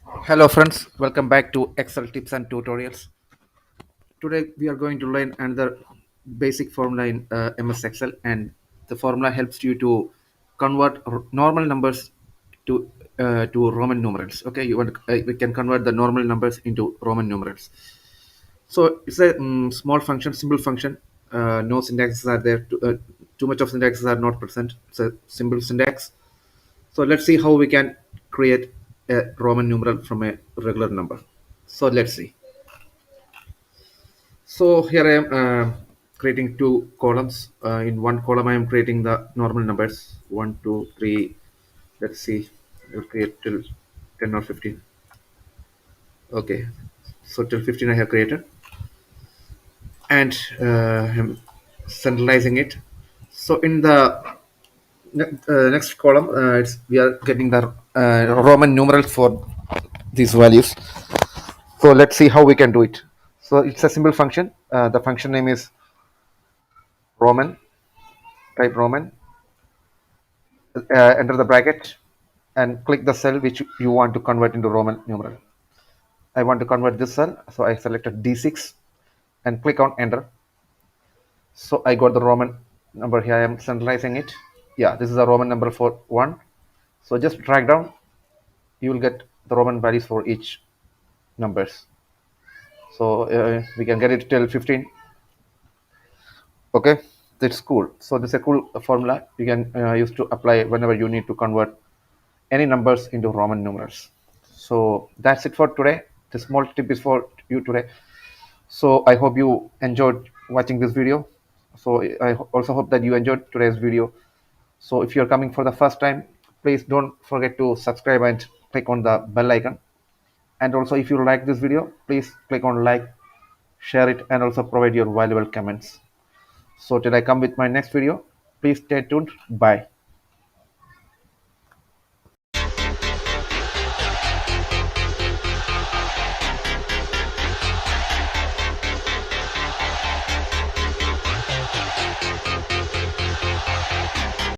Hello friends, welcome back to Excel tips and tutorials. Today we are going to learn another basic formula in MS Excel, and the formula helps you to convert normal numbers to Roman numerals. Okay, we can convert the normal numbers into Roman numerals. So it's a small function, simple function. No syntaxes are there. Too much of syntaxes are not present. It's a simple syntax. So let's see how we can create a Roman numeral from a regular number. So let's see. So here I am creating two columns. In one column, I am creating the normal numbers 1, 2, 3. Let's see, we'll create till 10 or 15. Okay, so till 15 I have created, and I'm centralizing it. So in the next column, we are getting the Roman numerals for these values. So let's see how we can do it. So it's a simple function. The function name is Roman. Type Roman, enter the bracket, and click the cell which you want to convert into Roman numeral. I want to convert this cell, so I selected D6 and click on enter. So I got the Roman number here. I am centralizing it. Yeah, this is a Roman number for 1. So just drag down, you will get the Roman values for each numbers. So we can get it till 15. Okay, that's cool. So this is a cool formula you can use to apply whenever you need to convert any numbers into Roman numerals. So that's it for today. The small tip is for you today. So I hope you enjoyed watching this video. So I also hope that you enjoyed today's video. So if you're coming for the first time, please don't forget to subscribe and click on the bell icon. And also if you like this video, please click on like, share it, and also provide your valuable comments. So till I come with my next video, please stay tuned. Bye.